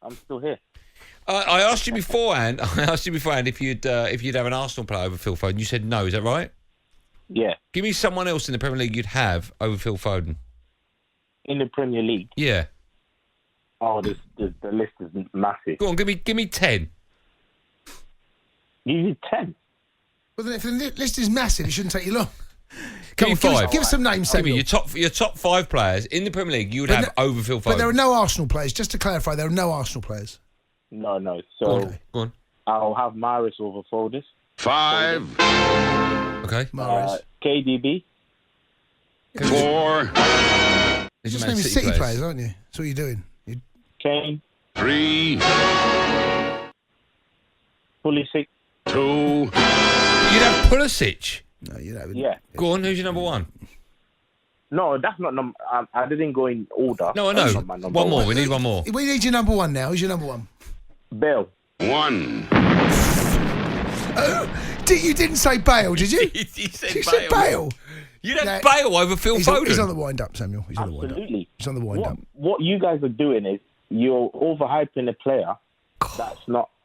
I'm still here. I asked you beforehand. If you'd have an Arsenal player over Phil Foden. You said no. Is that right? Yeah. Give me someone else in the Premier League you'd have over Phil Foden. In the Premier League? Yeah. Oh, the list is massive. Go on, give me 10. You need 10? Well, then if the list is massive, it shouldn't take you long. Give me 5. Give us some names, Give Samuel. me your top 5 players in the Premier League you would have over Phil Foden. But there are no Arsenal players. Just to clarify, there are no Arsenal players. No. So Go on. I'll have Maris over Foden. 5. Okay. KDB. 4. You're just naming City players, aren't you? That's what you're doing. Kane. 3. Pulisic. 2. You'd have Pulisic. No, you don't. Yeah. Go on, who's your number 1? No, that's not number. I didn't go in order. No, I know. That's not my number One more. We need one more. We need your number 1 now. Who's your number 1? Bale. 1. You didn't say Bale, did you? You said You said Bale. You'd have Bale over Phil Foden. He's on the wind-up, Samuel. He's on the wind-up. Absolutely. He's on the wind-up. What you guys are doing is you're overhyping a player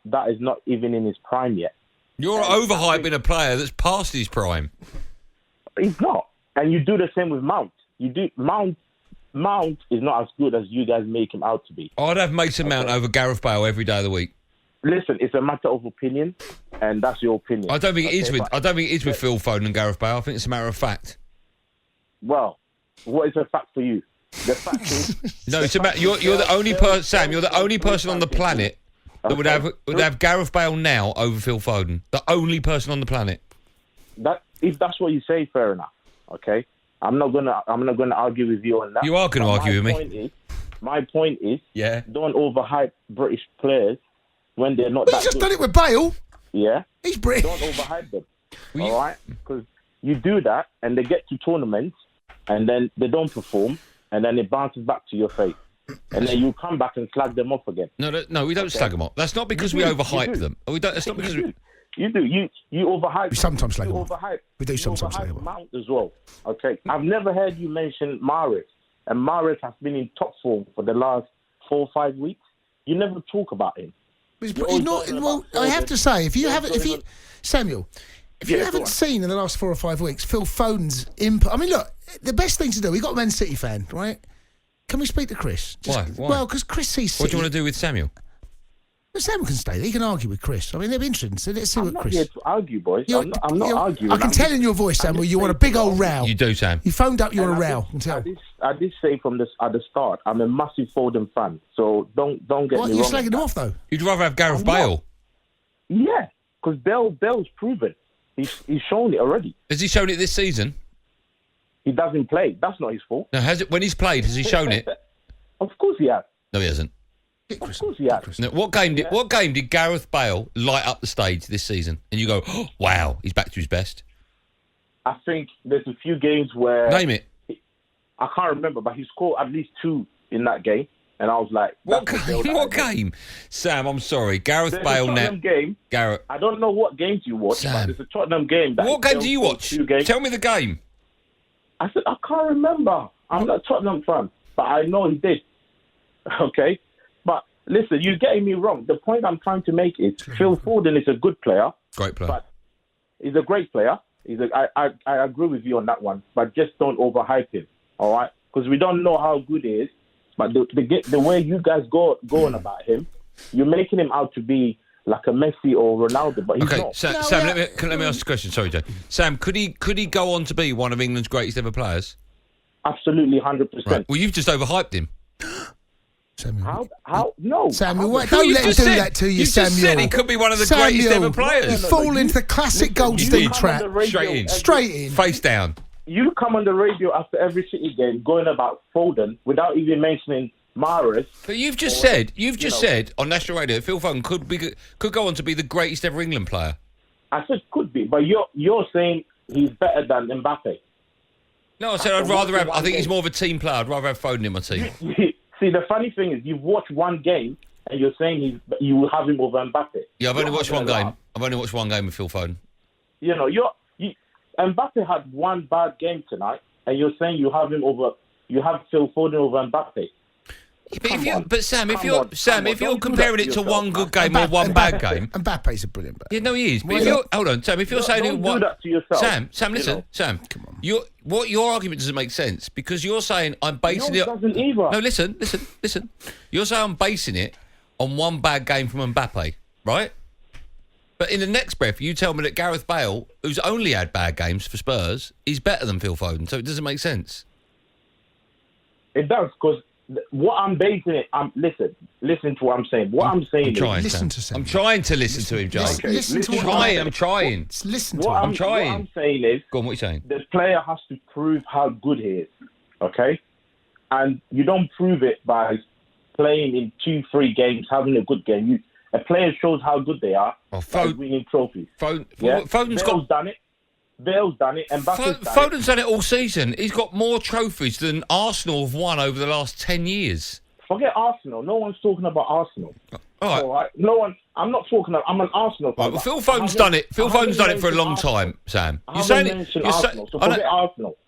that is not even in his prime yet. You're overhyping a player that's past his prime. He's not. And you do the same with Mount. Mount is not as good as you guys make him out to be. I'd have Mason Mount over Gareth Bale every day of the week. Listen, it's a matter of opinion, and that's your opinion. I don't think it is with Phil Foden and Gareth Bale. I think it's a matter of fact. Well, what is a fact for you? The fact is, no, it's about you're the only person, Sam. You're the only person on the planet that would have Gareth Bale now over Phil Foden. The only person on the planet. If that's what you say, fair enough. Okay, I'm not gonna argue with you on that. You are going to argue with me. My point is, yeah. Don't overhype British players when they're not. Well, you just done it with Bale. Yeah, he's British. Don't overhype them. All right, because you do that, and they get to tournaments, and then they don't perform, and then it bounces back to your face, and then you come back and slag them off again. No, we don't slag them off. That's not because we overhype them. We don't. That's not because you do. You overhype. We sometimes slag them off. Overhype. We do sometimes slag them off. Mount as well. Okay, I've never heard you mention Mahrez, and Mahrez has been in top form for the last 4 or 5 weeks. You never talk about him. He's not. Well, I have to say, Samuel, if you haven't seen in the last 4 or 5 weeks, Phil Foden's input. I mean, look, the best thing to do. We got a Man City fan, right? Can we speak to Chris? Why? Well, because Chris sees City. What do you want to do with Samuel? Well, Samuel can stay there. He can argue with Chris. I mean, they'll be interesting. So let's see I'm what not Chris. here to argue, boys. I'm not arguing. I can tell in your voice, Samuel, you want a big old row. You do, Sam. You phoned up. You want a row. I can tell. I did say at the start, I'm a massive Foden fan. So don't get me wrong. You're slagging him off though. You'd rather have Gareth Bale. Yeah, because Bale's proven. He's shown it already. Has he shown it this season? He doesn't play. That's not his fault. No, when he's played, has he shown it? Of course he has. No, he hasn't. Of course he has. No, what game did Gareth Bale light up the stage this season? And you go, oh, wow, he's back to his best. I think there's a few games where... Name it. I can't remember, but he scored at least 2 in that game. And I was like... What game? Sam, I'm sorry. Gareth Bale now... game. Gareth. I don't know what games you watch, Sam. but there's a Tottenham game. What game do you watch? Tell me the game. I said, I can't remember. I'm not a Tottenham fan, but I know he did. Okay? But listen, you're getting me wrong. The point I'm trying to make is Phil Foden is a good player. Great player. But he's a great player. I agree with you on that one, but just don't overhype him, all right? Because we don't know how good he is. But the way you guys go on about him, you're making him out to be like a Messi or Ronaldo, but he's not. Sam, let me ask a question. Sorry, Joe. Sam, could he go on to be one of England's greatest ever players? Absolutely, 100%. Right. Well, you've just overhyped him. Samuel. How? No. Samuel, don't let him do that to you, Samuel. You just said he could be one of the greatest ever players. You fall into the classic Goldstein trap. Straight in. Face down. You come on the radio after every City game going about Foden without even mentioning Mahrez. But you've just said on national radio Phil Foden could go on to be the greatest ever England player. I said could be, but you're saying he's better than Mbappe. No, I said I'd rather have. I think he's more of a team player. I'd rather have Foden in my team. See, the funny thing is, you've watched one game and you're saying you will have him over Mbappe. Yeah, I've only watched one game. I've only watched one game with Phil Foden. You know, Mbappe had one bad game tonight, and you're saying you have Phil Foden over Mbappe. But Sam, if you're comparing it to one good game or one bad game, Mbappe's a brilliant player. yeah, no, he is. But if you're, hold on, Sam. If you're saying don't do that to yourself. Sam, listen, Sam. Come on. Your argument doesn't make sense because you're saying I'm basing it. Doesn't either. No, listen. You're saying I'm basing it on one bad game from Mbappe, right? But in the next breath, you tell me that Gareth Bale, who's only had bad games for Spurs, is better than Phil Foden. So it doesn't make sense. It does, because what I'm basing it. Listen to what I'm saying. What I'm saying is, Listen to Sam. I'm trying to listen to him, Joe. Listen to what I'm trying. Listen to I'm him. trying. What I'm saying is, Go on, what are you saying? the player has to prove how good he is. Okay, and you don't prove it by playing in 2-3 games, having a good game. A player shows how good they are by winning trophies. Foden's done it. Bale's done it. And Foden's done it all season. He's got more trophies than Arsenal have won over the last 10 years. Forget Arsenal. No one's talking about Arsenal. All right. No one. I'm not talking. I'm an Arsenal fan. Right, well, Phil Foden's done it. Phil Foden's done it for a long time, Sam. You're saying Arsenal, so forget Arsenal.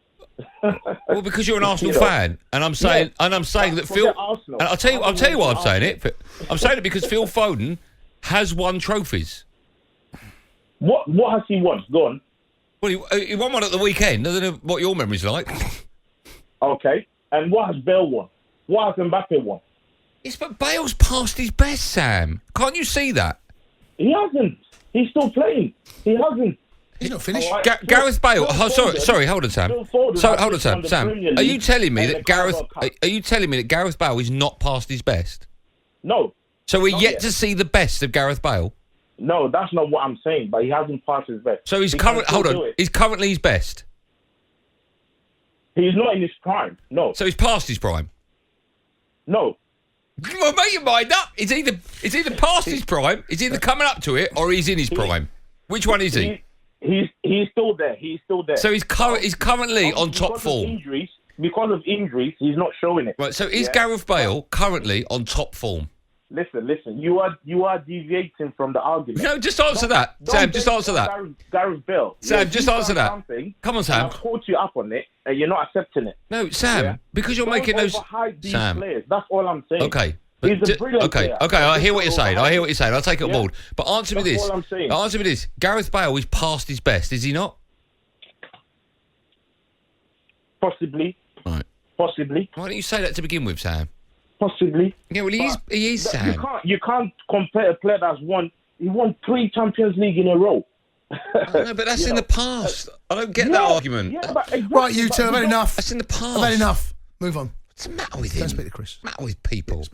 Well, because you're an Arsenal fan, and I'm saying, that Phil. Arsenal. And I'll tell you why I'm saying it. I'm saying it because Phil Foden has won trophies. What has he won? Go on. Well, he won one at the weekend. I don't know what your memory's like. Okay. And what has Bale won? What has Mbappe won? Yes, but Bale's past his best, Sam. Can't you see that? He hasn't. He's still playing. He hasn't. He's not finished. Right. Gareth Bale. Sorry. Hold on, Sam. Hold on, Sam. Sam, are you telling me that Gareth Bale is not past his best? No. So we're yet to see the best of Gareth Bale. No, that's not what I'm saying. But he hasn't passed his best. So he's currently his best. He's not in his prime. No. So he's past his prime. No. Well, make your mind up. It's either past his prime, it's either coming up to it, or he's in his prime. Which one is he? He's still there. He's still there. So he's currently on top form. Because of injuries, he's not showing it. Right. So is Gareth Bale currently on top form? Listen. You are deviating from the argument. No, just answer that, Sam. Just answer that. Gareth Bale. Sam, just answer that. Come on, Sam. I've caught you up on it, and you're not accepting it. No, Sam, because you're making those. Sam, players. That's all I'm saying. Okay. He's a brilliant player. Okay, I hear what you're saying. I'll take it on board. But answer me That's this. all I'm saying. Answer me this. Gareth Bale is past his best, is he not? Possibly. Right. Possibly. Why don't you say that to begin with, Sam? Possibly. Yeah, well, he is, Sam. You can't compare a player that's won. He won 3 Champions League in a row. No, but that's in the past. I don't get that argument. Yeah, but exactly, Right, you two, I've had enough. That's in the past. I've had enough. Move on. What's the matter with him? Don't speak to Chris. What's the matter with people?